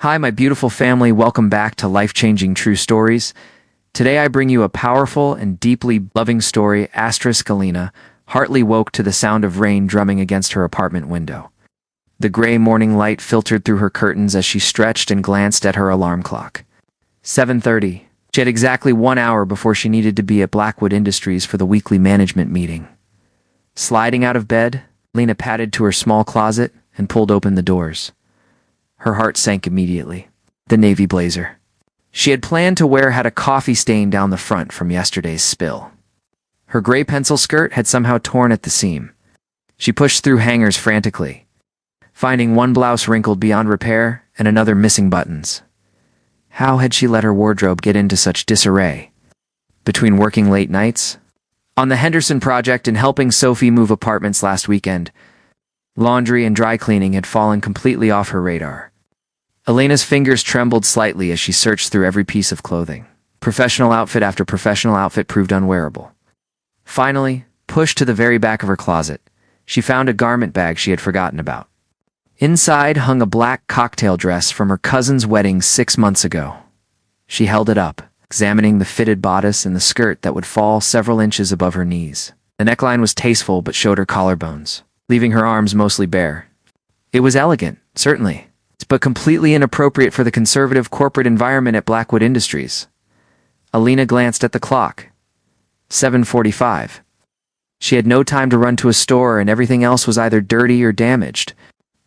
Hi, my beautiful family. Welcome back to Life-Changing True Stories. Today I bring you a powerful and deeply loving story. Alina heartily woke to the sound of rain drumming against her apartment window. The gray morning light filtered through her curtains as she stretched and glanced at her alarm clock. 7:30. She had exactly 1 hour before she needed to be at Blackwood Industries for the weekly management meeting. Sliding out of bed, Lena padded to her small closet and pulled open the doors. Her heart sank immediately. The navy blazer she had planned to wear had a coffee stain down the front from yesterday's spill. Her gray pencil skirt had somehow torn at the seam. She pushed through hangers frantically, finding one blouse wrinkled beyond repair and another missing buttons. How had she let her wardrobe get into such disarray? Between working late nights, on the Henderson project, and helping Sophie move apartments last weekend, laundry and dry cleaning had fallen completely off her radar. Elena's fingers trembled slightly as she searched through every piece of clothing. Professional outfit after professional outfit proved unwearable. Finally, pushed to the very back of her closet, she found a garment bag she had forgotten about. Inside hung a black cocktail dress from her cousin's wedding 6 months ago. She held it up, examining the fitted bodice and the skirt that would fall several inches above her knees. The neckline was tasteful but showed her collarbones, leaving her arms mostly bare. It was elegant, certainly, but completely inappropriate for the conservative corporate environment at Blackwood Industries. Alina glanced at the clock. 7:45. She had no time to run to a store, and everything else was either dirty or damaged.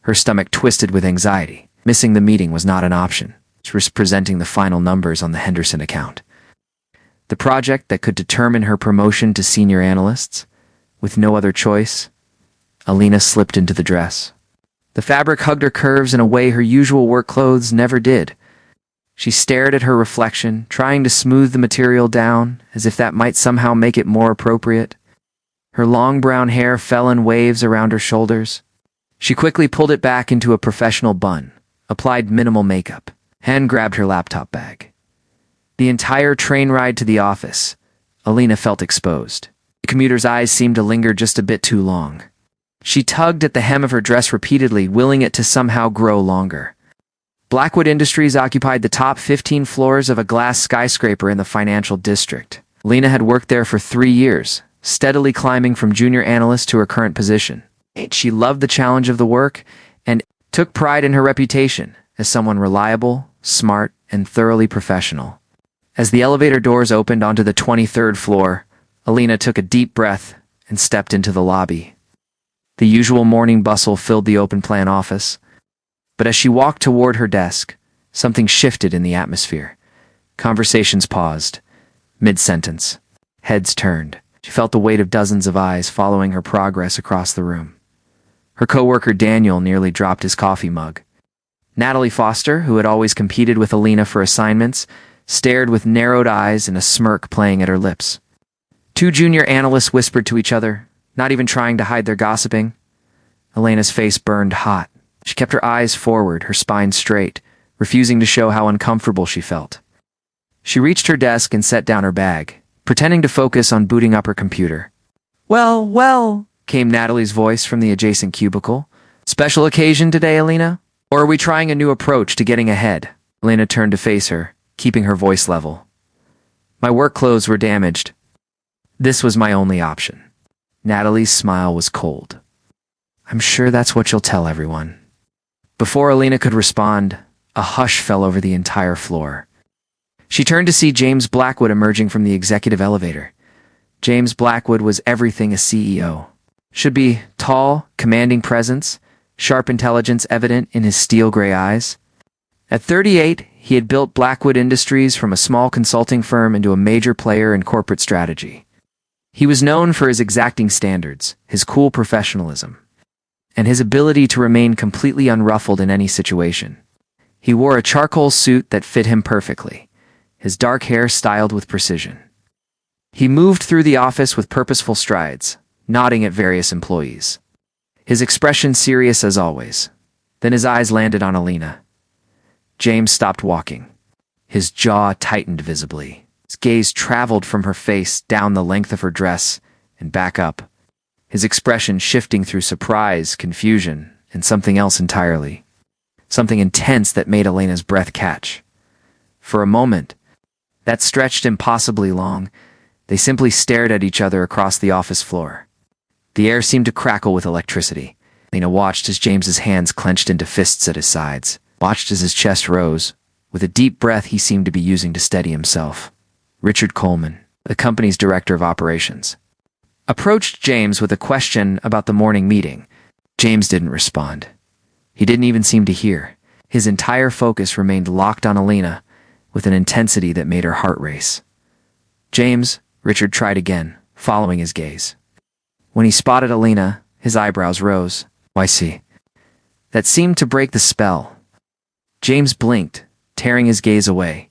Her stomach twisted with anxiety. Missing the meeting was not an option. She was presenting the final numbers on the Henderson account. The project that could determine her promotion to senior analysts. With no other choice, Alina slipped into the dress. The fabric hugged her curves in a way her usual work clothes never did. She stared at her reflection, trying to smooth the material down, as if that might somehow make it more appropriate. Her long brown hair fell in waves around her shoulders. She quickly pulled it back into a professional bun, applied minimal makeup, and grabbed her laptop bag. The entire train ride to the office, Alina felt exposed. The commuter's eyes seemed to linger just a bit too long. She tugged at the hem of her dress repeatedly, willing it to somehow grow longer. Blackwood Industries occupied the top 15 floors of a glass skyscraper in the financial district. Lena had worked there for 3 years, steadily climbing from junior analyst to her current position. She loved the challenge of the work and took pride in her reputation as someone reliable, smart, and thoroughly professional. As the elevator doors opened onto the 23rd floor, Alina took a deep breath and stepped into the lobby. The usual morning bustle filled the open-plan office, but as she walked toward her desk, something shifted in the atmosphere. Conversations paused, mid-sentence. Heads turned. She felt the weight of dozens of eyes following her progress across the room. Her coworker Daniel nearly dropped his coffee mug. Natalie Foster, who had always competed with Alina for assignments, stared with narrowed eyes and a smirk playing at her lips. 2 junior analysts whispered to each other, not even trying to hide their gossiping. Elena's face burned hot. She kept her eyes forward, her spine straight, refusing to show how uncomfortable she felt. She reached her desk and set down her bag, pretending to focus on booting up her computer. Well, came Natalie's voice from the adjacent cubicle. Special occasion today, Alina? Or are we trying a new approach to getting ahead? Alina turned to face her, keeping her voice level. My work clothes were damaged. This was my only option. Natalie's smile was cold. I'm sure that's what you'll tell everyone. Before Alina could respond, a hush fell over the entire floor. She turned to see James Blackwood emerging from the executive elevator. James Blackwood was everything a CEO should be: tall, commanding presence, sharp intelligence evident in his steel-gray eyes. At 38, he had built Blackwood Industries from a small consulting firm into a major player in corporate strategy. He was known for his exacting standards, his cool professionalism, and his ability to remain completely unruffled in any situation. He wore a charcoal suit that fit him perfectly, his dark hair styled with precision. He moved through the office with purposeful strides, nodding at various employees. His expression serious as always. Then his eyes landed on Alina. James stopped walking. His jaw tightened visibly. His gaze traveled from her face down the length of her dress and back up, his expression shifting through surprise, confusion, and something else entirely. something intense that made Elena's breath catch. For a moment, that stretched impossibly long, they simply stared at each other across the office floor. The air seemed to crackle with electricity. Elena watched as James's hands clenched into fists at his sides, watched as his chest rose, with a deep breath he seemed to be using to steady himself. Richard Coleman, the company's director of operations, approached James with a question about the morning meeting. James didn't respond. He didn't even seem to hear. His entire focus remained locked on Elena, with an intensity that made her heart race. James, Richard tried again, following his gaze. When he spotted Elena, his eyebrows rose. "Why, see?" That seemed to break the spell. James blinked, tearing his gaze away.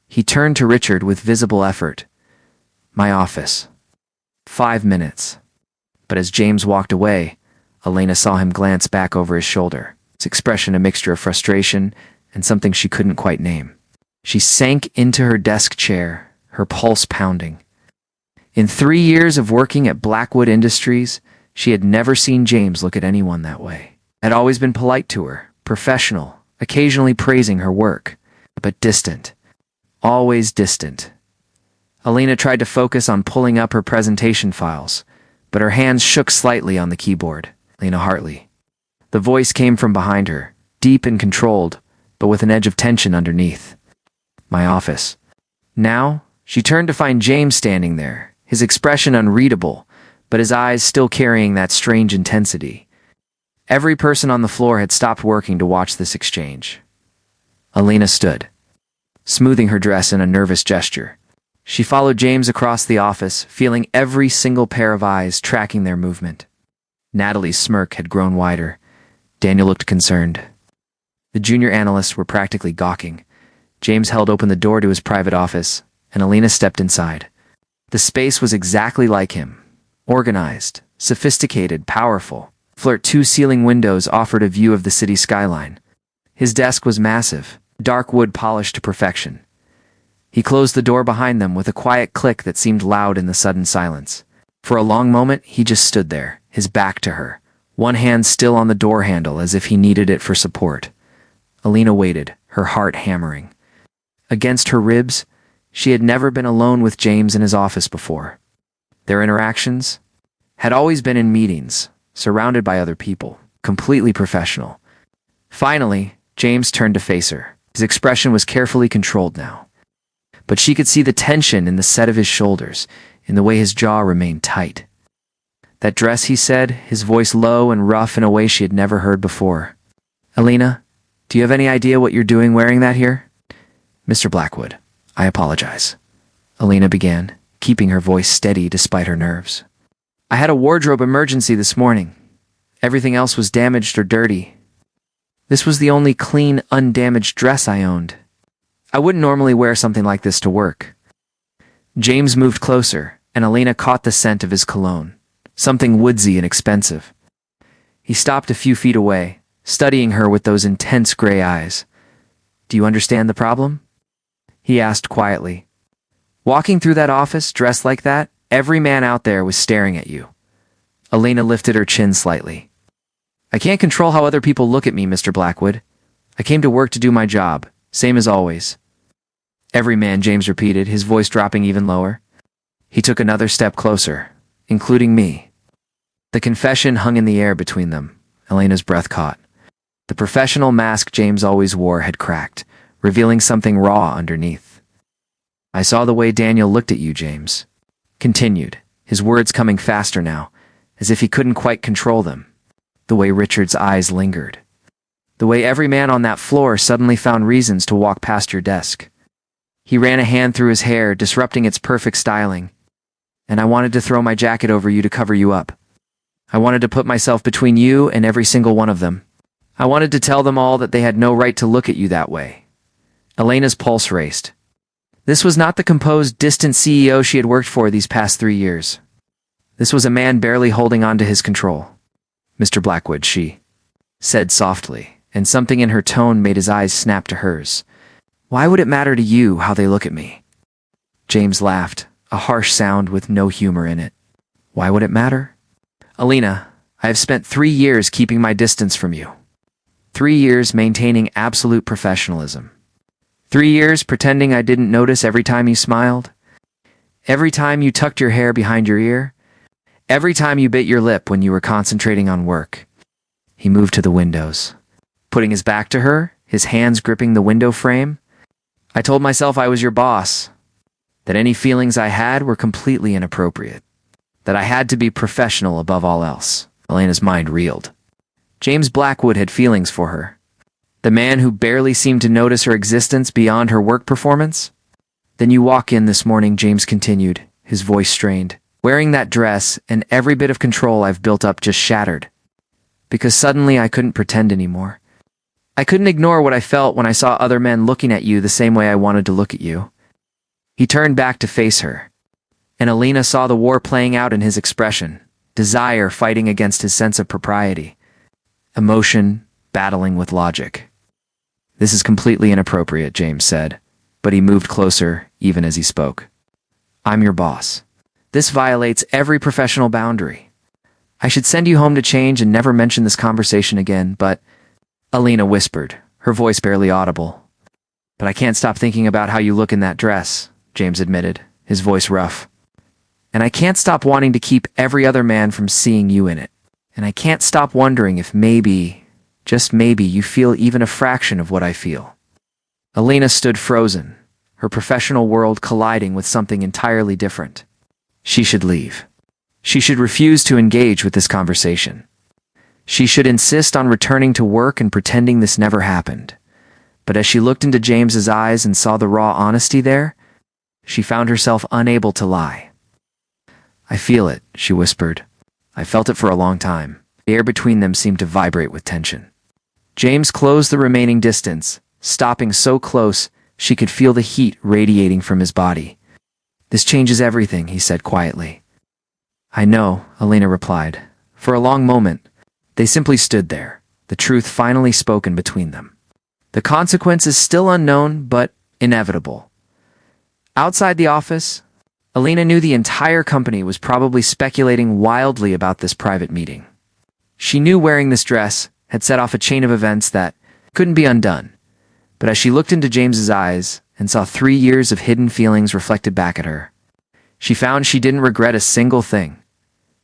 He turned to Richard with visible effort. "My office." 5 minutes. But as James walked away, Elena saw him glance back over his shoulder, its expression a mixture of frustration and something she couldn't quite name. She sank into her desk chair, her pulse pounding. In 3 years of working at Blackwood Industries, she had never seen James look at anyone that way. Had always been polite to her, professional, occasionally praising her work, but distant. Always distant. Elena tried to focus on pulling up her presentation files, but her hands shook slightly on the keyboard. Lena Hartley. The voice came from behind her, deep and controlled, but with an edge of tension underneath. "My office." Now, she turned to find James standing there, his expression unreadable, but his eyes still carrying that strange intensity. Every person on the floor had stopped working to watch this exchange. Elena stood, smoothing her dress in a nervous gesture. She followed James across the office, feeling every single pair of eyes tracking their movement. Natalie's smirk had grown wider. Daniel looked concerned. The junior analysts were practically gawking. James held open the door to his private office, and Elena stepped inside. The space was exactly like him. Organized, sophisticated, powerful. Flirt 2 ceiling windows offered a view of the city skyline. His desk was massive, dark wood polished to perfection. He closed the door behind them with a quiet click that seemed loud in the sudden silence. For a long moment, he just stood there, his back to her, one hand still on the door handle as if he needed it for support. Elena waited, her heart hammering. Against her ribs, she had never been alone with James in his office before. Their interactions had always been in meetings, surrounded by other people, completely professional. Finally, James turned to face her. His expression was carefully controlled now. But she could see the tension in the set of his shoulders, in the way his jaw remained tight. "That dress," he said, his voice low and rough in a way she had never heard before. "Elena, do you have any idea what you're doing wearing that here?" "Mr. Blackwood, I apologize," Elena began, keeping her voice steady despite her nerves. "I had a wardrobe emergency this morning. Everything else was damaged or dirty. This was the only clean, undamaged dress I owned. I wouldn't normally wear something like this to work." James moved closer, and Elena caught the scent of his cologne, something woodsy and expensive. He stopped a few feet away, studying her with those intense gray eyes. "Do you understand the problem?" he asked quietly. "Walking through that office, dressed like that, every man out there was staring at you." Elena lifted her chin slightly. "I can't control how other people look at me, Mr. Blackwood. I came to work to do my job, same as always." "Every man," James repeated, his voice dropping even lower. He took another step closer, including me. The confession hung in the air between them. Elena's breath caught. The professional mask James always wore had cracked, revealing something raw underneath. "I saw the way Daniel looked at you," James continued, his words coming faster now, as if he couldn't quite control them. "The way Richard's eyes lingered. The way every man on that floor suddenly found reasons to walk past your desk. He ran a hand through his hair, disrupting its perfect styling. And I wanted to throw my jacket over you to cover you up. I wanted to put myself between you and every single one of them. I wanted to tell them all that they had no right to look at you that way." Elena's pulse raced. This was not the composed, distant CEO she had worked for these past 3 years. This was a man barely holding on to his control. "Mr. Blackwood," she said softly, and something in her tone made his eyes snap to hers. "Why would it matter to you how they look at me?" James laughed, a harsh sound with no humor in it. "Why would it matter? Elena, I have spent 3 years keeping my distance from you. 3 years maintaining absolute professionalism. 3 years pretending I didn't notice every time you smiled. Every time you tucked your hair behind your ear. Every time you bit your lip when you were concentrating on work. He moved to the windows, putting his back to her, his hands gripping the window frame. I told myself I was your boss, that any feelings I had were completely inappropriate, that I had to be professional above all else. Elena's mind reeled. James Blackwood had feelings for her. The man who barely seemed to notice her existence beyond her work performance? Then you walk in this morning, James continued, his voice strained, wearing that dress, and every bit of control I've built up just shattered. Because suddenly I couldn't pretend anymore. I couldn't ignore what I felt when I saw other men looking at you the same way I wanted to look at you. He turned back to face her, and Elena saw the war playing out in his expression, desire fighting against his sense of propriety, emotion battling with logic. This is completely inappropriate, James said, but he moved closer even as he spoke. I'm your boss. This violates every professional boundary. I should send you home to change and never mention this conversation again, but... Elena whispered, her voice barely audible. But I can't stop thinking about how you look in that dress, James admitted, his voice rough. And I can't stop wanting to keep every other man from seeing you in it. And I can't stop wondering if maybe, just maybe, you feel even a fraction of what I feel. Elena stood frozen, her professional world colliding with something entirely different. She should leave. She should refuse to engage with this conversation. She should insist on returning to work and pretending this never happened. But as she looked into James's eyes and saw the raw honesty there, she found herself unable to lie. I feel it, she whispered. I felt it for a long time. The air between them seemed to vibrate with tension. James closed the remaining distance, stopping so close she could feel the heat radiating from his body. This changes everything, he said quietly. I know, Elena replied. For a long moment, they simply stood there, the truth finally spoken between them. The consequences still unknown, but inevitable. Outside the office, Elena knew the entire company was probably speculating wildly about this private meeting. She knew wearing this dress had set off a chain of events that couldn't be undone. But as she looked into James's eyes and saw 3 years of hidden feelings reflected back at her, she found she didn't regret a single thing.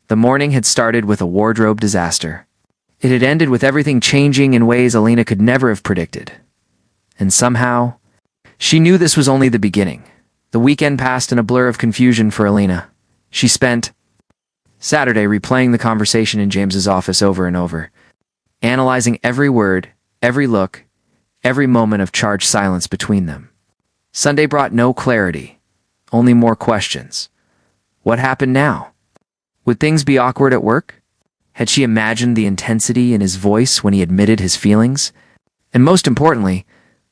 The morning had started with a wardrobe disaster. It had ended with everything changing in ways Elena could never have predicted. And somehow, she knew this was only the beginning. The weekend passed in a blur of confusion for Elena. She spent Saturday replaying the conversation in James's office over and over, analyzing every word, every look, every moment of charged silence between them. Sunday brought no clarity, only more questions. What happened now? Would things be awkward at work? Had she imagined the intensity in his voice when he admitted his feelings? And most importantly,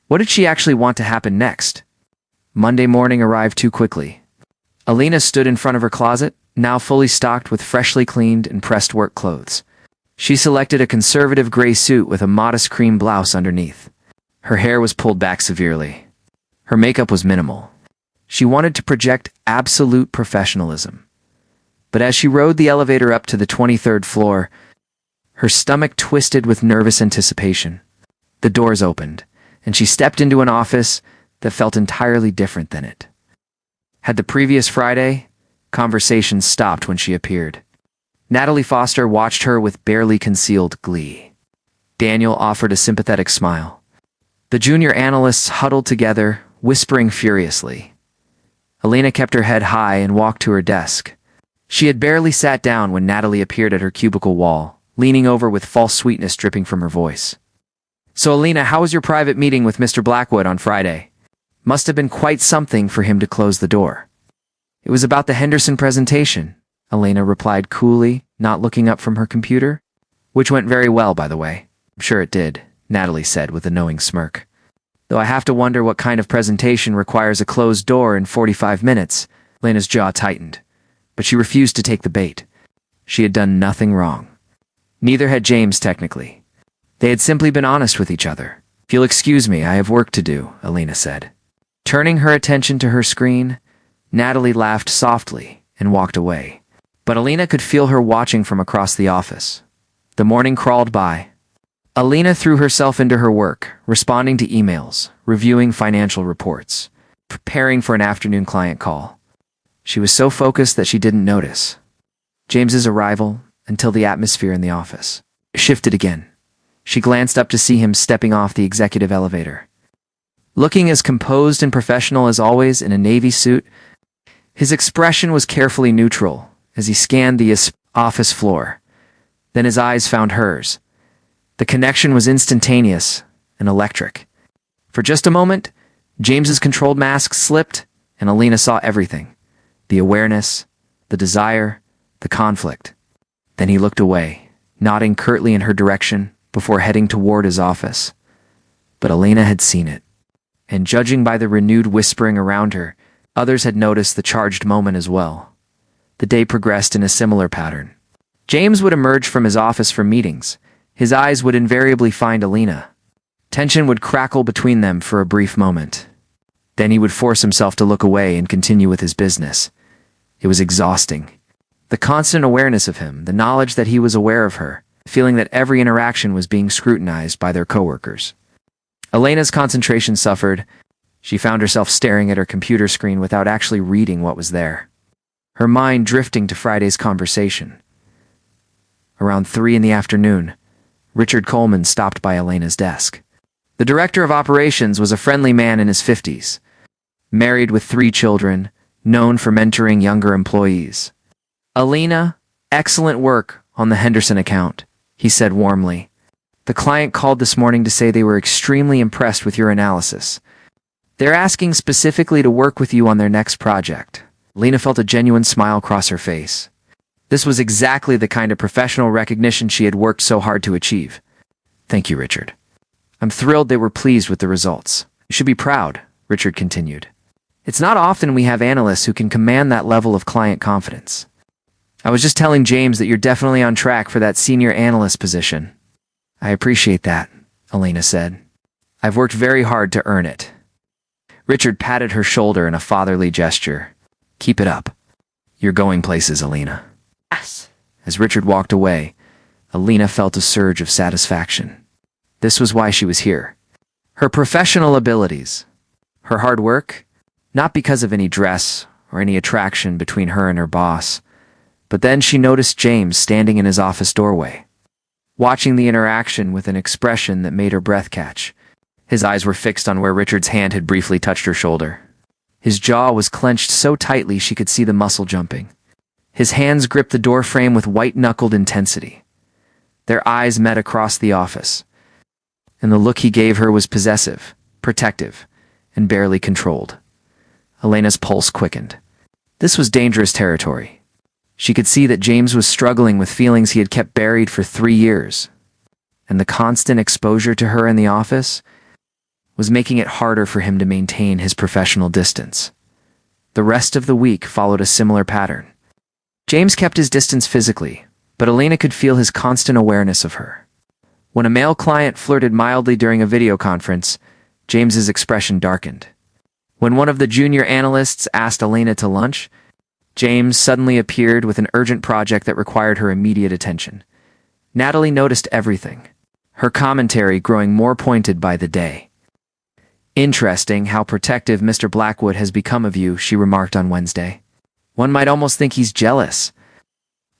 what did she actually want to happen next? Monday morning arrived too quickly. Elena stood in front of her closet, now fully stocked with freshly cleaned and pressed work clothes. She selected a conservative gray suit with a modest cream blouse underneath. Her hair was pulled back severely. Her makeup was minimal. She wanted to project absolute professionalism. But as she rode the elevator up to the 23rd floor, her stomach twisted with nervous anticipation. The doors opened, and she stepped into an office that felt entirely different than it. Had the previous Friday, conversations stopped when she appeared. Natalie Foster watched her with barely concealed glee. Daniel offered a sympathetic smile. The junior analysts huddled together, whispering furiously. Elena kept her head high and walked to her desk. She had barely sat down when Natalie appeared at her cubicle wall, leaning over with false sweetness dripping from her voice. So, Elena, how was your private meeting with Mr. Blackwood on Friday? Must have been quite something for him to close the door. It was about the Henderson presentation, Elena replied coolly, not looking up from her computer. Which went very well, by the way. I'm sure it did, Natalie said with a knowing smirk. Though I have to wonder what kind of presentation requires a closed door in 45 minutes. Elena's jaw tightened. But she refused to take the bait. She had done nothing wrong. Neither had James, technically. They had simply been honest with each other. If you'll excuse me, I have work to do, Elena said. Turning her attention to her screen, Natalie laughed softly and walked away. But Elena could feel her watching from across the office. The morning crawled by. Alina threw herself into her work, responding to emails, reviewing financial reports, preparing for an afternoon client call. She was so focused that she didn't notice James's arrival until the atmosphere in the office shifted again. She glanced up to see him stepping off the executive elevator. Looking as composed and professional as always in a navy suit, his expression was carefully neutral as he scanned the office floor. Then his eyes found hers. The connection was instantaneous and electric. For just a moment, James's controlled mask slipped, and Alina saw everything. The awareness, the desire, the conflict. Then he looked away, nodding curtly in her direction before heading toward his office. But Alina had seen it, and judging by the renewed whispering around her, others had noticed the charged moment as well. The day progressed in a similar pattern. James would emerge from his office for meetings. His eyes would invariably find Alina. Tension would crackle between them for a brief moment. Then he would force himself to look away and continue with his business. It was exhausting. The constant awareness of him, the knowledge that he was aware of her, feeling that every interaction was being scrutinized by their coworkers. Alina's concentration suffered. She found herself staring at her computer screen without actually reading what was there. Her mind drifting to Friday's conversation. Around 3 in the afternoon, Richard Coleman stopped by Alina's desk. The director of operations was a friendly man in his 50s, married with 3 children, known for mentoring younger employees. "Alina, excellent work on the Henderson account," he said warmly. "The client called this morning to say they were extremely impressed with your analysis. They're asking specifically to work with you on their next project." Alina felt a genuine smile cross her face. This was exactly the kind of professional recognition she had worked so hard to achieve. "Thank you, Richard. I'm thrilled they were pleased with the results. You should be proud," Richard continued. "It's not often we have analysts who can command that level of client confidence. I was just telling James that you're definitely on track for that senior analyst position." "I appreciate that," Alina said. "I've worked very hard to earn it." Richard patted her shoulder in a fatherly gesture. "Keep it up. You're going places, Alina." Yes. As Richard walked away, Alina felt a surge of satisfaction. This was why she was here. Her professional abilities, her hard work, not because of any dress or any attraction between her and her boss. But then she noticed James standing in his office doorway, watching the interaction with an expression that made her breath catch. His eyes were fixed on where Richard's hand had briefly touched her shoulder. His jaw was clenched so tightly she could see the muscle jumping. His hands gripped the doorframe with white-knuckled intensity. Their eyes met across the office, and the look he gave her was possessive, protective, and barely controlled. Alina's pulse quickened. This was dangerous territory. She could see that James was struggling with feelings he had kept buried for 3 years, and the constant exposure to her in the office was making it harder for him to maintain his professional distance. The rest of the week followed a similar pattern. James kept his distance physically, but Alina could feel his constant awareness of her. When a male client flirted mildly during a video conference, James's expression darkened. When one of the junior analysts asked Alina to lunch, James suddenly appeared with an urgent project that required her immediate attention. Natalie noticed everything, her commentary growing more pointed by the day. "Interesting how protective Mr. Blackwood has become of you," she remarked on Wednesday. "One might almost think he's jealous."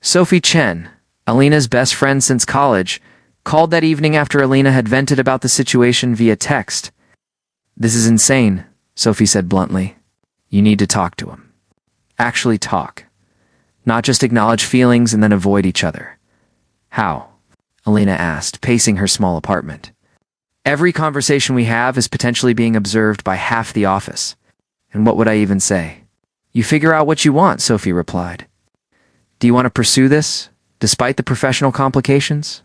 Sophie Chen, Alina's best friend since college, called that evening after Alina had vented about the situation via text. "This is insane," Sophie said bluntly. "You need to talk to him. Actually talk. Not just acknowledge feelings and then avoid each other." "How?" Alina asked, pacing her small apartment. "Every conversation we have is potentially being observed by half the office. And what would I even say?" "You figure out what you want," Sophie replied. "Do you want to pursue this, despite the professional complications?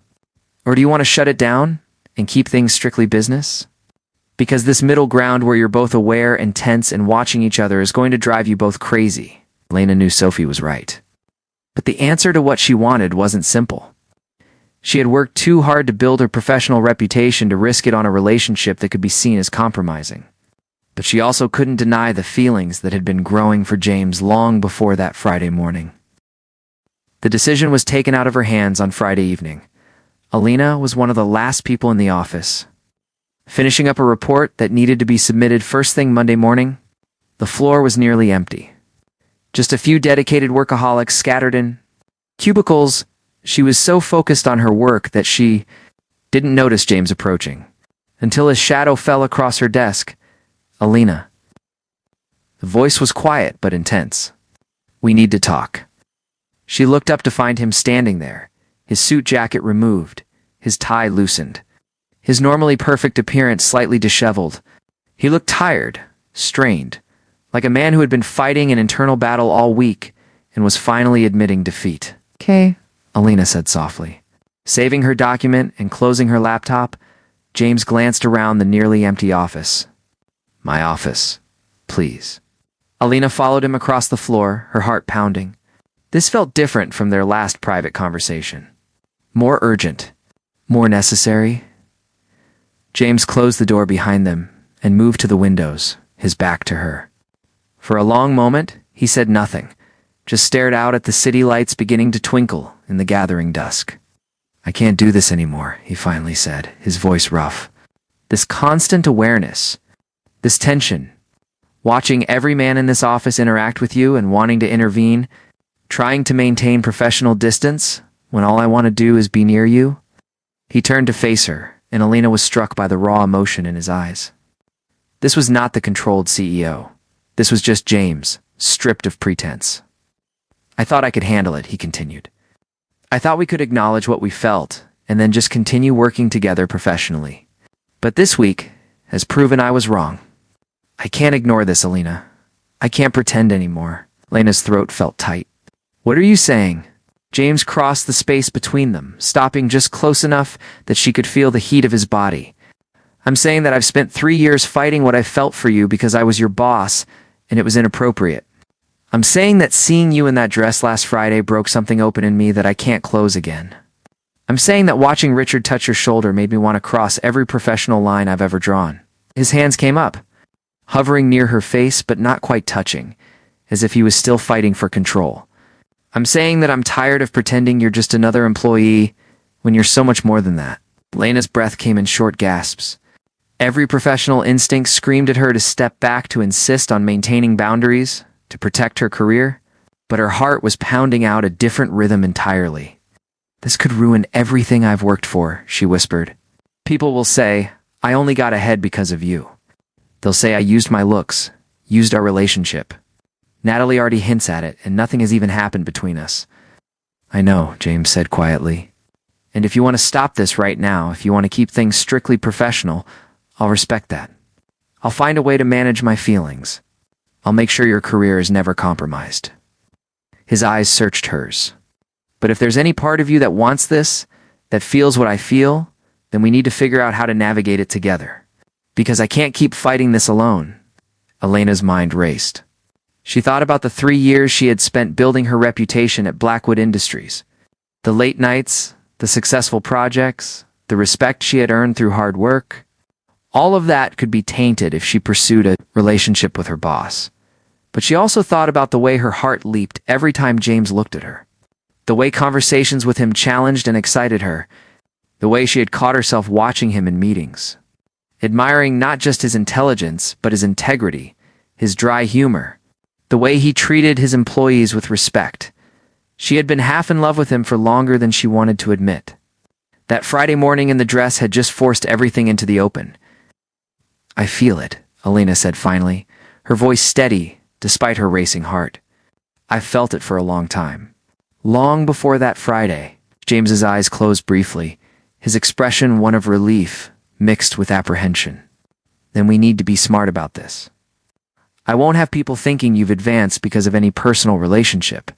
Or do you want to shut it down and keep things strictly business? Because this middle ground where you're both aware and tense and watching each other is going to drive you both crazy." Alina knew Sophie was right. But the answer to what she wanted wasn't simple. She had worked too hard to build her professional reputation to risk it on a relationship that could be seen as compromising. But she also couldn't deny the feelings that had been growing for James long before that Friday morning. The decision was taken out of her hands on Friday evening. Alina was one of the last people in the office. Finishing up a report that needed to be submitted first thing Monday morning, the floor was nearly empty. Just a few dedicated workaholics scattered in cubicles. She was so focused on her work that she didn't notice James approaching, until his shadow fell across her desk. Alina. The voice was quiet but intense. "We need to talk." She looked up to find him standing there, his suit jacket removed, his tie loosened, his normally perfect appearance slightly disheveled. He looked tired, strained, like a man who had been fighting an internal battle all week and was finally admitting defeat. "Okay," Alina said softly. Saving her document and closing her laptop, James glanced around the nearly empty office. "My office, please." Alina followed him across the floor, her heart pounding. This felt different from their last private conversation. More urgent, more necessary. James closed the door behind them and moved to the windows, his back to her. For a long moment, he said nothing, just stared out at the city lights beginning to twinkle in the gathering dusk. "I can't do this anymore," he finally said, his voice rough. "This constant awareness, this tension, watching every man in this office interact with you and wanting to intervene, trying to maintain professional distance when all I want to do is be near you." He turned to face her, and Alina was struck by the raw emotion in his eyes. This was not the controlled CEO. This was just James, stripped of pretense. "I thought I could handle it," he continued. "I thought we could acknowledge what we felt and then just continue working together professionally. But this week has proven I was wrong. I can't ignore this, Alina. I can't pretend anymore." Lena's throat felt tight. "What are you saying?" James crossed the space between them, stopping just close enough that she could feel the heat of his body. "I'm saying that I've spent 3 years fighting what I felt for you because I was your boss, and it was inappropriate. I'm saying that seeing you in that dress last Friday broke something open in me that I can't close again. I'm saying that watching Richard touch your shoulder made me want to cross every professional line I've ever drawn." His hands came up, hovering near her face but not quite touching, as if he was still fighting for control. "I'm saying that I'm tired of pretending you're just another employee when you're so much more than that." Lena's breath came in short gasps. Every professional instinct screamed at her to step back, to insist on maintaining boundaries, to protect her career, but her heart was pounding out a different rhythm entirely. "This could ruin everything I've worked for," she whispered. "People will say, I only got ahead because of you. They'll say I used my looks, used our relationship. Natalie already hints at it, and nothing has even happened between us." "I know," James said quietly. "And if you want to stop this right now, if you want to keep things strictly professional, I'll respect that. I'll find a way to manage my feelings. I'll make sure your career is never compromised." His eyes searched hers. "But if there's any part of you that wants this, that feels what I feel, then we need to figure out how to navigate it together. Because I can't keep fighting this alone." Elena's mind raced. She thought about the 3 years she had spent building her reputation at Blackwood Industries. The late nights, the successful projects, the respect she had earned through hard work. All of that could be tainted if she pursued a relationship with her boss. But she also thought about the way her heart leaped every time James looked at her. The way conversations with him challenged and excited her. The way she had caught herself watching him in meetings, admiring not just his intelligence, but his integrity, his dry humor, the way he treated his employees with respect. She had been half in love with him for longer than she wanted to admit. That Friday morning in the dress had just forced everything into the open. "I feel it," Alina said finally, her voice steady despite her racing heart. "I've felt it for a long time. Long before that Friday." James's eyes closed briefly, his expression one of relief mixed with apprehension. "Then we need to be smart about this. I won't have people thinking you've advanced because of any personal relationship.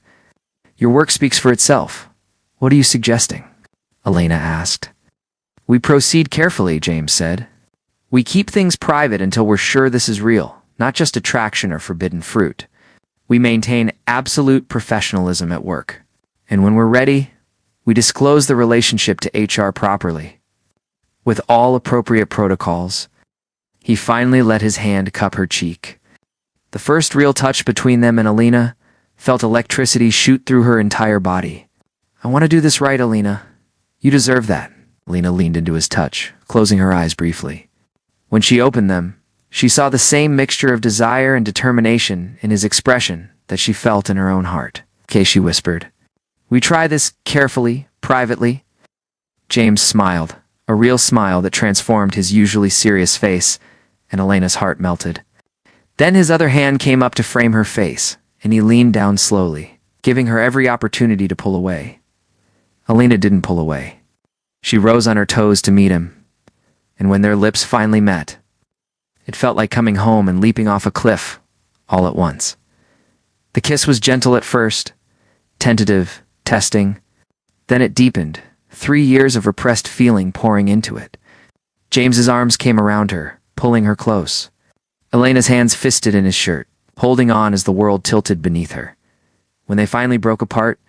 Your work speaks for itself. What are you suggesting?" Alina asked. "We proceed carefully," James said. "We keep things private until we're sure this is real, not just attraction or forbidden fruit. We maintain absolute professionalism at work. And when we're ready, we disclose the relationship to HR properly, with all appropriate protocols." He finally let his hand cup her cheek. The first real touch between them, and Alina felt electricity shoot through her entire body. "I want to do this right, Alina. You deserve that." Alina leaned into his touch, closing her eyes briefly. When she opened them, she saw the same mixture of desire and determination in his expression that she felt in her own heart. "Okay," she whispered. "We try this carefully, privately." James smiled, a real smile that transformed his usually serious face, and Elena's heart melted. Then his other hand came up to frame her face, and he leaned down slowly, giving her every opportunity to pull away. Alina didn't pull away. She rose on her toes to meet him, and when their lips finally met, it felt like coming home and leaping off a cliff, all at once. The kiss was gentle at first, tentative, testing. Then it deepened, 3 years of repressed feeling pouring into it. James's arms came around her, pulling her close. Elena's hands fisted in his shirt, holding on as the world tilted beneath her. When they finally broke apart,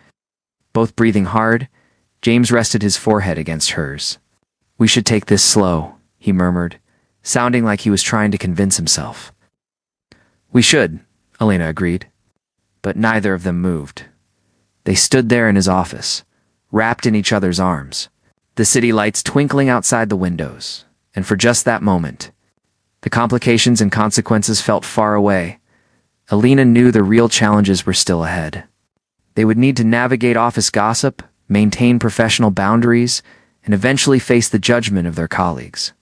both breathing hard, James rested his forehead against hers. "We should take this slow," he murmured, sounding like he was trying to convince himself. "We should," Elena agreed. But neither of them moved. They stood there in his office, wrapped in each other's arms, the city lights twinkling outside the windows, and for just that moment, the complications and consequences felt far away. Elena knew the real challenges were still ahead. They would need to navigate office gossip, maintain professional boundaries, and eventually face the judgment of their colleagues.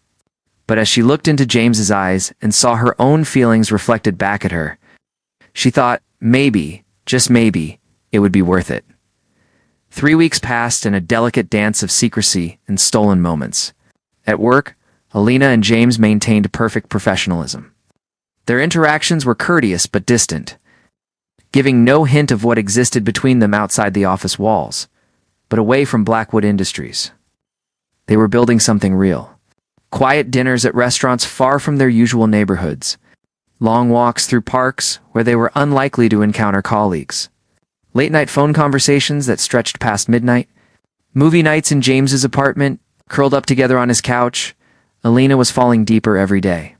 But as she looked into James's eyes and saw her own feelings reflected back at her, she thought, maybe, just maybe, it would be worth it. 3 weeks passed in a delicate dance of secrecy and stolen moments. At work, Elena and James maintained perfect professionalism. Their interactions were courteous but distant, giving no hint of what existed between them outside the office walls, but away from Blackwood Industries. They were building something real. Quiet dinners at restaurants far from their usual neighborhoods. Long walks through parks where they were unlikely to encounter colleagues. Late-night phone conversations that stretched past midnight. Movie nights in James's apartment, curled up together on his couch. Elena was falling deeper every day.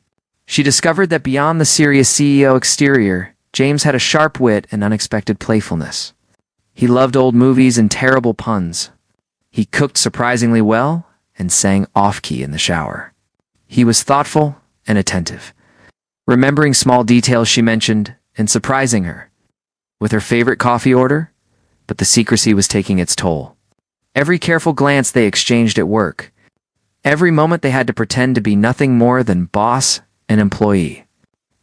She discovered that beyond the serious CEO exterior, James had a sharp wit and unexpected playfulness. He loved old movies and terrible puns. He cooked surprisingly well and sang off-key in the shower. He was thoughtful and attentive, remembering small details she mentioned and surprising her with her favorite coffee order, but the secrecy was taking its toll. Every careful glance they exchanged at work, every moment they had to pretend to be nothing more than boss and employee,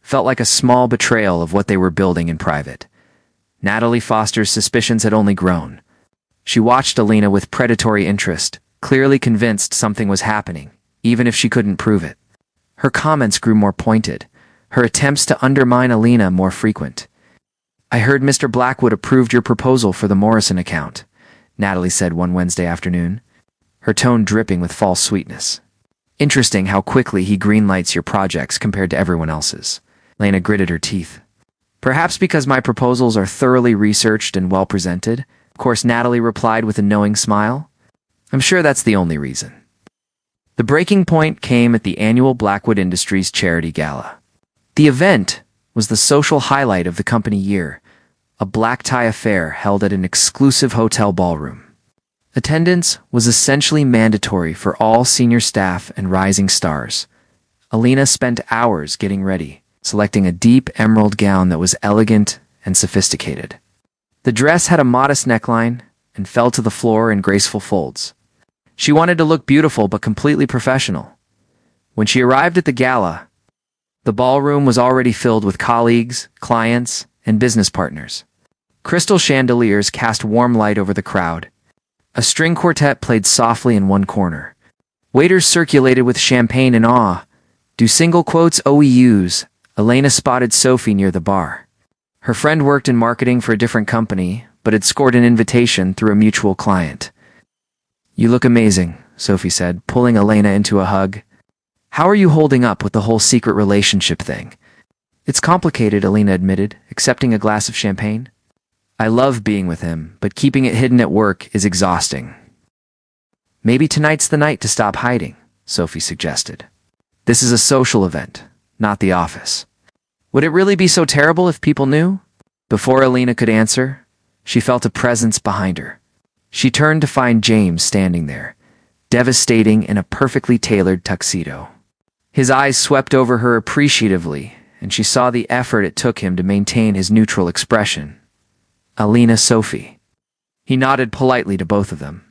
felt like a small betrayal of what they were building in private. Natalie Foster's suspicions had only grown. She watched Elena with predatory interest, clearly convinced something was happening, even if she couldn't prove it. Her comments grew more pointed, her attempts to undermine Elena more frequent. "I heard Mr. Blackwood approved your proposal for the Morrison account," Natalie said one Wednesday afternoon, her tone dripping with false sweetness. "Interesting how quickly he greenlights your projects compared to everyone else's." Elena gritted her teeth. "Perhaps because my proposals are thoroughly researched and well presented," of course Natalie replied with a knowing smile. "I'm sure that's the only reason." The breaking point came at the annual Blackwood Industries charity gala. The event was the social highlight of the company year, a black tie affair held at an exclusive hotel ballroom. Attendance was essentially mandatory for all senior staff and rising stars. Elena spent hours getting ready, selecting a deep emerald gown that was elegant and sophisticated. The dress had a modest neckline and fell to the floor in graceful folds. She wanted to look beautiful but completely professional. When she arrived at the gala, the ballroom was already filled with colleagues, clients, and business partners. Crystal chandeliers cast warm light over the crowd. A string quartet played softly in one corner. Waiters circulated with champagne and awe. "Do single quotes OEUs?" Elena spotted Sophie near the bar. Her friend worked in marketing for a different company, but had scored an invitation through a mutual client. "You look amazing," Sophie said, pulling Elena into a hug. "How are you holding up with the whole secret relationship thing?" "It's complicated," Elena admitted, accepting a glass of champagne. "I love being with him, but keeping it hidden at work is exhausting." "Maybe tonight's the night to stop hiding," Sophie suggested. "This is a social event, not the office." "Would it really be so terrible if people knew?" Before Elena could answer, she felt a presence behind her. She turned to find James standing there, devastating in a perfectly tailored tuxedo. His eyes swept over her appreciatively, and she saw the effort it took him to maintain his neutral expression. Alina, Sophie. He nodded politely to both of them.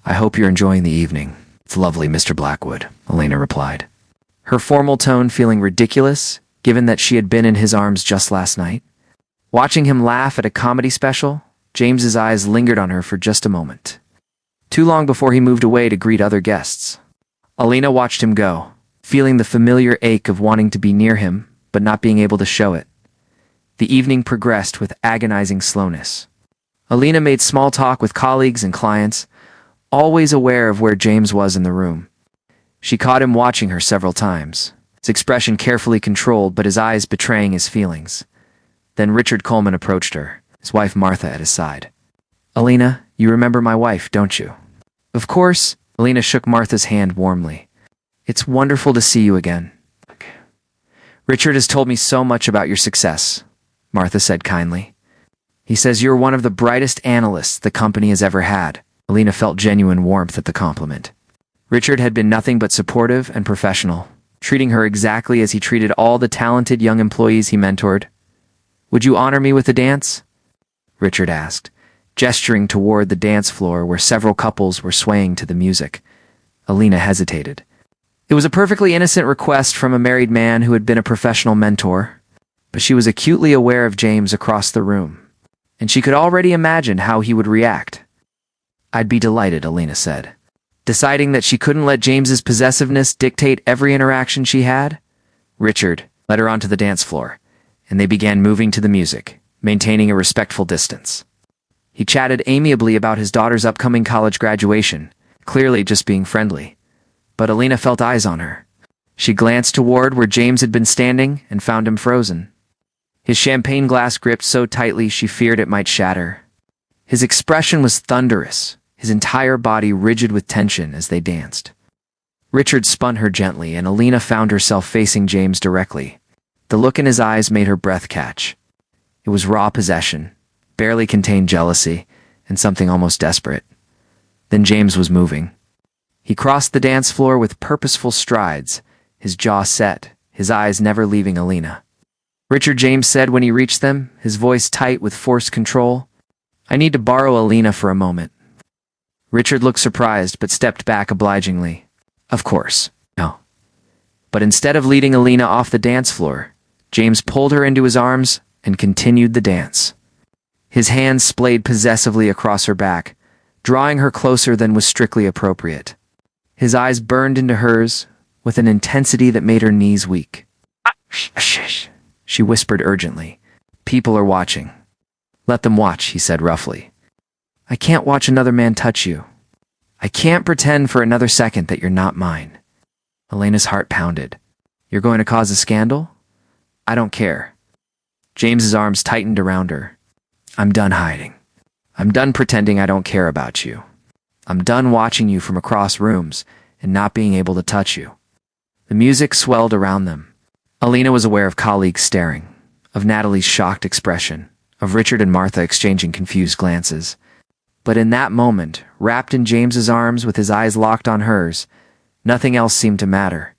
I hope you're enjoying the evening. It's lovely, Mr. Blackwood, Alina replied, her formal tone feeling ridiculous, given that she had been in his arms just last night. Watching him laugh at a comedy special, James's eyes lingered on her for just a moment. Too long before he moved away to greet other guests. Alina watched him go, feeling the familiar ache of wanting to be near him, but not being able to show it. The evening progressed with agonizing slowness. Alina made small talk with colleagues and clients, always aware of where James was in the room. She caught him watching her several times, his expression carefully controlled but his eyes betraying his feelings. Then Richard Coleman approached her, his wife Martha at his side. Alina, you remember my wife, don't you? Of course, Alina shook Martha's hand warmly. It's wonderful to see you again. Richard has told me so much about your success, Martha said kindly. He says you're one of the brightest analysts the company has ever had. Alina felt genuine warmth at the compliment. Richard had been nothing but supportive and professional, treating her exactly as he treated all the talented young employees he mentored. Would you honor me with a dance? Richard asked, gesturing toward the dance floor where several couples were swaying to the music. Alina hesitated. It was a perfectly innocent request from a married man who had been a professional mentor, but she was acutely aware of James across the room, and she could already imagine how he would react. I'd be delighted, Alina said, deciding that she couldn't let James's possessiveness dictate every interaction she had. Richard led her onto the dance floor, and they began moving to the music, maintaining a respectful distance. He chatted amiably about his daughter's upcoming college graduation, clearly just being friendly. But Alina felt eyes on her. She glanced toward where James had been standing and found him frozen. His champagne glass gripped so tightly she feared it might shatter. His expression was thunderous, his entire body rigid with tension as they danced. Richard spun her gently, and Alina found herself facing James directly. The look in his eyes made her breath catch. It was raw possession, barely contained jealousy, and something almost desperate. Then James was moving. He crossed the dance floor with purposeful strides, his jaw set, his eyes never leaving Alina. Richard, James said when he reached them, his voice tight with forced control, I need to borrow Alina for a moment. Richard looked surprised but stepped back obligingly. Of course, no. But instead of leading Alina off the dance floor, James pulled her into his arms and continued the dance. His hands splayed possessively across her back, drawing her closer than was strictly appropriate. His eyes burned into hers with an intensity that made her knees weak. Shh, she whispered urgently. People are watching. Let them watch, he said roughly. I can't watch another man touch you. I can't pretend for another second that you're not mine. Alina's heart pounded. You're going to cause a scandal? I don't care. James's arms tightened around her. I'm done hiding. I'm done pretending I don't care about you. I'm done watching you from across rooms and not being able to touch you. The music swelled around them. Alina was aware of colleagues staring, of Natalie's shocked expression, of Richard and Martha exchanging confused glances. But in that moment, wrapped in James's arms with his eyes locked on hers, nothing else seemed to matter.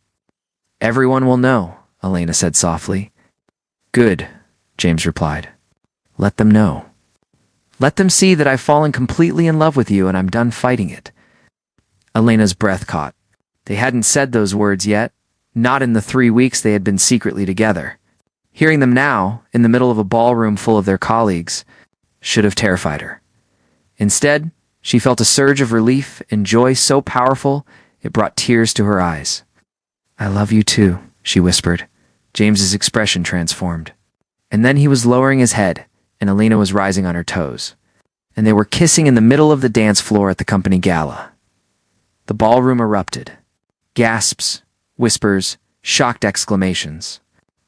Everyone will know, Alina said softly. Good, James replied. Let them know. Let them see that I've fallen completely in love with you and I'm done fighting it. Alina's breath caught. They hadn't said those words yet, not in the 3 weeks they had been secretly together. Hearing them now, in the middle of a ballroom full of their colleagues, should have terrified her. Instead, she felt a surge of relief and joy so powerful it brought tears to her eyes. I love you too, she whispered. James's expression transformed. And then he was lowering his head, and Alina was rising on her toes. And they were kissing in the middle of the dance floor at the company gala. The ballroom erupted. Gasps, whispers, shocked exclamations.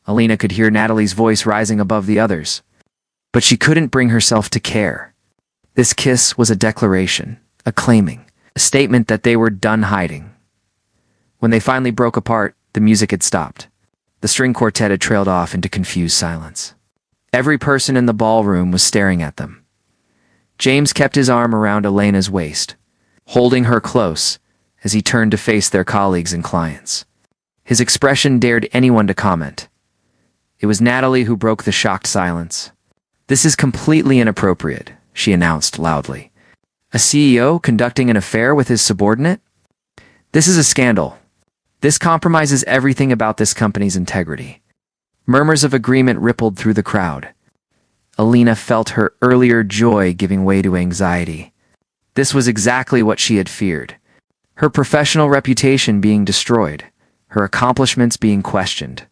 Alina could hear Natalie's voice rising above the others. But she couldn't bring herself to care. This kiss was a declaration, a claiming, a statement that they were done hiding. When they finally broke apart, the music had stopped. The string quartet had trailed off into confused silence. Every person in the ballroom was staring at them. James kept his arm around Alina's waist, holding her close, as he turned to face their colleagues and clients. His expression dared anyone to comment. It was Natalie who broke the shocked silence. "This is completely inappropriate," she announced loudly. "A CEO conducting an affair with his subordinate? This is a scandal. This compromises everything about this company's integrity." Murmurs of agreement rippled through the crowd. Alina felt her earlier joy giving way to anxiety. This was exactly what she had feared. Her professional reputation being destroyed, her accomplishments being questioned.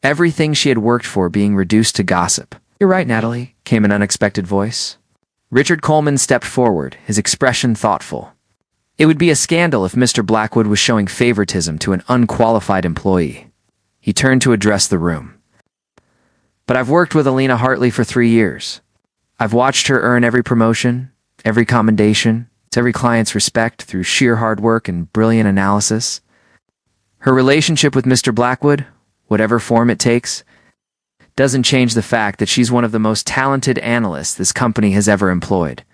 Everything she had worked for being reduced to gossip. "You're right, Natalie," came an unexpected voice. Richard Coleman stepped forward, his expression thoughtful. "It would be a scandal if Mr. Blackwood was showing favoritism to an unqualified employee." He turned to address the room. "But I've worked with Alina Hartley for 3 years. I've watched her earn every promotion, every commendation, every client's respect through sheer hard work and brilliant analysis. Her relationship with Mr. Blackwood, whatever form it takes, doesn't change the fact that she's one of the most talented analysts this company has ever employed."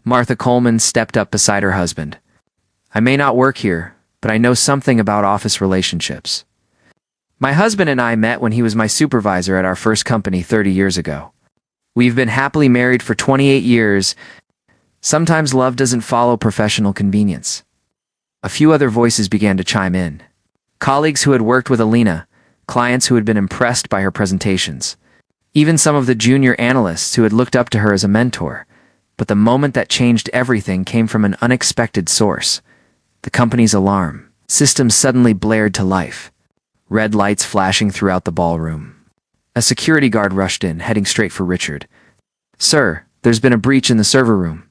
Martha Coleman stepped up beside her husband. "I may not work here, but I know something about office relationships. My husband and I met when he was my supervisor at our first company 30 years ago. We've been happily married for 28 years. Sometimes love doesn't follow professional convenience." A few other voices began to chime in. Colleagues who had worked with Alina, clients who had been impressed by her presentations, even some of the junior analysts who had looked up to her as a mentor. But the moment that changed everything came from an unexpected source. The company's alarm system suddenly blared to life, red lights flashing throughout the ballroom. A security guard rushed in, heading straight for Richard. "Sir, there's been a breach in the server room.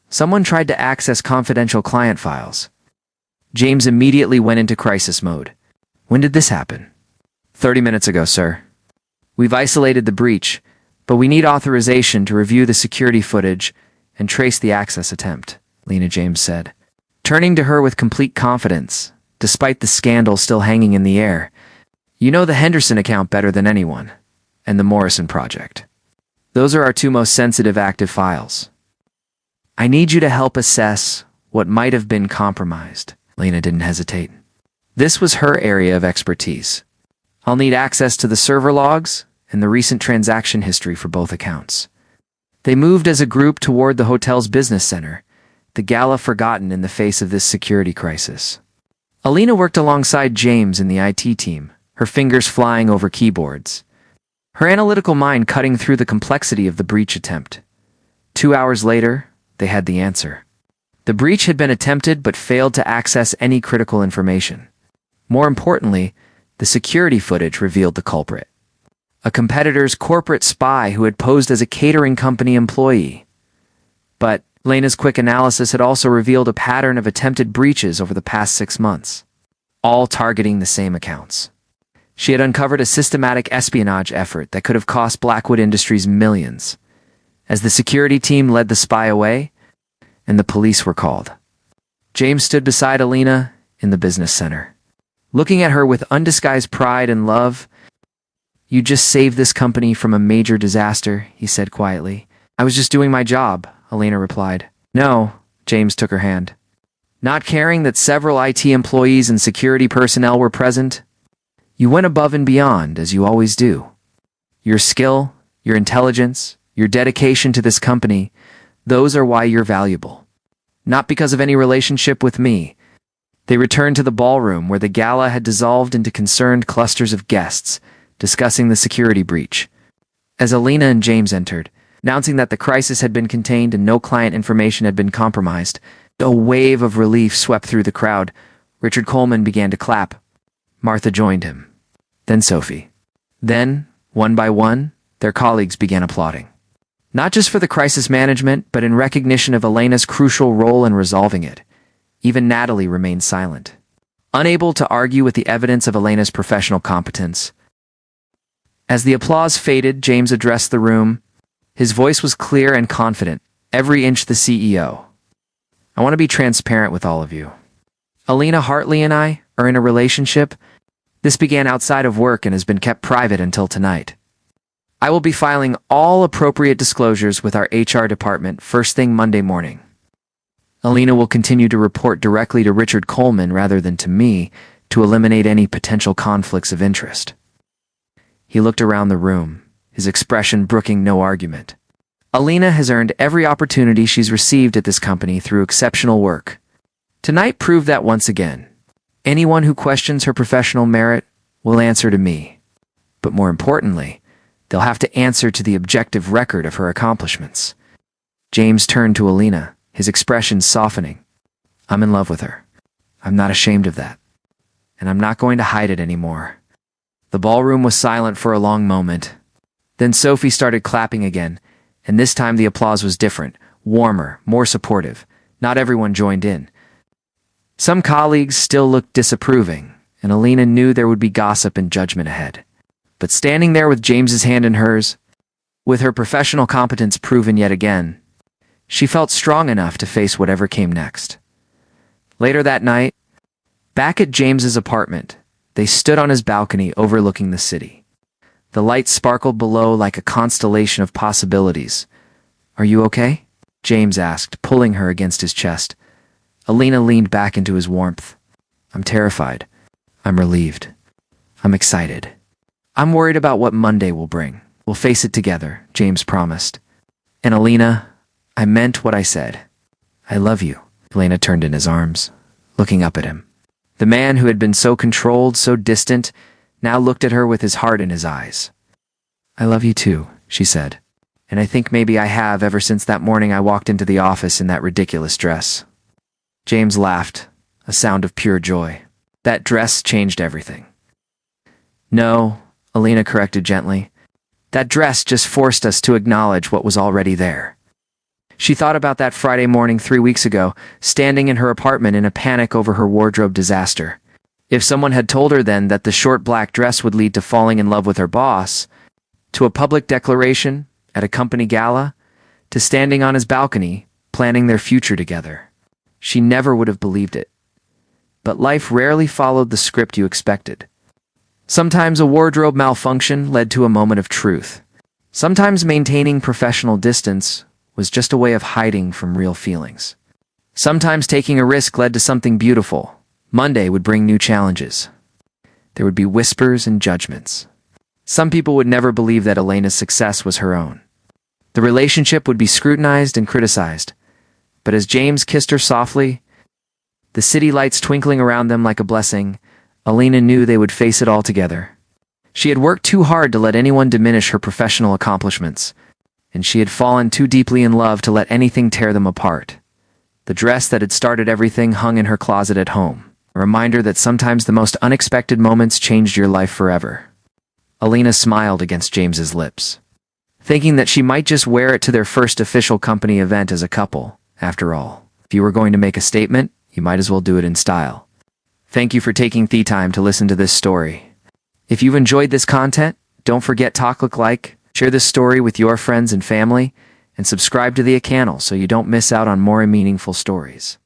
Someone tried to access confidential client files." James immediately went into crisis mode. "When did this happen?" 30 minutes ago, sir. We've isolated the breach, but we need authorization to review the security footage and trace the access attempt," Lena James said, turning to her with complete confidence, despite the scandal still hanging in the air. "You know the Henderson account better than anyone, and the Morrison project. Those are our 2 most sensitive active files. I need you to help assess what might have been compromised." Lena didn't hesitate. This was her area of expertise. "I'll need access to the server logs and the recent transaction history for both accounts." They moved as a group toward the hotel's business center, the gala forgotten in the face of this security crisis. Alina worked alongside James in the IT team, her fingers flying over keyboards, her analytical mind cutting through the complexity of the breach attempt. 2 hours later, they had the answer. The breach had been attempted but failed to access any critical information. More importantly, the security footage revealed the culprit. A competitor's corporate spy who had posed as a catering company employee. But Lena's quick analysis had also revealed a pattern of attempted breaches over the past 6 months, all targeting the same accounts. She had uncovered a systematic espionage effort that could have cost Blackwood Industries millions. As the security team led the spy away, and the police were called, James stood beside Alina in the business center, looking at her with undisguised pride and love. "You just saved this company from a major disaster," he said quietly. "I was just doing my job," Alina replied. "No," James took her hand. "Not caring that several IT employees and security personnel were present, you went above and beyond, as you always do. Your skill, your intelligence, your dedication to this company, those are why you're valuable. Not because of any relationship with me." They returned to the ballroom where the gala had dissolved into concerned clusters of guests, discussing the security breach. As Alina and James entered, announcing that the crisis had been contained and no client information had been compromised, a wave of relief swept through the crowd. Richard Coleman began to clap. Martha joined him. Then Sophie. Then, one by one, their colleagues began applauding. Not just for the crisis management, but in recognition of Elena's crucial role in resolving it. Even Natalie remained silent, unable to argue with the evidence of Elena's professional competence. As the applause faded, James addressed the room. His voice was clear and confident, every inch the CEO. "I want to be transparent with all of you. Alina Hartley and I are in a relationship. This began outside of work and has been kept private until tonight. I will be filing all appropriate disclosures with our HR department first thing Monday morning. Alina will continue to report directly to Richard Coleman rather than to me to eliminate any potential conflicts of interest." He looked around the room, his expression brooking no argument. Alina has earned every opportunity she's received at this company through exceptional work. Tonight proved that once again. Anyone who questions her professional merit will answer to me. But more importantly, they'll have to answer to the objective record of her accomplishments. James turned to Alina, his expression softening. "I'm in love with her. I'm not ashamed of that. And I'm not going to hide it anymore." The ballroom was silent for a long moment. Then Sophie started clapping again, and this time the applause was different, warmer, more supportive. Not everyone joined in. Some colleagues still looked disapproving, and Alina knew there would be gossip and judgment ahead. But standing there with James's hand in hers, with her professional competence proven yet again, she felt strong enough to face whatever came next. Later that night, back at James's apartment, they stood on his balcony overlooking the city. The lights sparkled below like a constellation of possibilities. "Are you okay?" James asked, pulling her against his chest. Alina leaned back into his warmth. "I'm terrified. I'm relieved. I'm excited. I'm worried about what Monday will bring. We'll face it together," James promised. "And Alina, I meant what I said. I love you." Alina turned in his arms, looking up at him. The man who had been so controlled, so distant, now looked at her with his heart in his eyes. "I love you too," she said. "And I think maybe I have ever since that morning I walked into the office in that ridiculous dress." James laughed, a sound of pure joy. "That dress changed everything." "No," Alina corrected gently. "That dress just forced us to acknowledge what was already there." She thought about that Friday morning 3 weeks ago, standing in her apartment in a panic over her wardrobe disaster. If someone had told her then that the short black dress would lead to falling in love with her boss, to a public declaration at a company gala, to standing on his balcony, planning their future together, she never would have believed it. But life rarely followed the script you expected. Sometimes a wardrobe malfunction led to a moment of truth. Sometimes maintaining professional distance was just a way of hiding from real feelings. Sometimes taking a risk led to something beautiful. Monday would bring new challenges. There would be whispers and judgments. Some people would never believe that Elena's success was her own. The relationship would be scrutinized and criticized. But as James kissed her softly, the city lights twinkling around them like a blessing, Alina knew they would face it all together. She had worked too hard to let anyone diminish her professional accomplishments, and she had fallen too deeply in love to let anything tear them apart. The dress that had started everything hung in her closet at home, a reminder that sometimes the most unexpected moments changed your life forever. Alina smiled against James's lips, thinking that she might just wear it to their first official company event as a couple. After all, if you were going to make a statement, you might as well do it in style. Thank you for taking the time to listen to this story. If you've enjoyed this content, don't forget to click like, share this story with your friends and family, and subscribe to the channel so you don't miss out on more meaningful stories.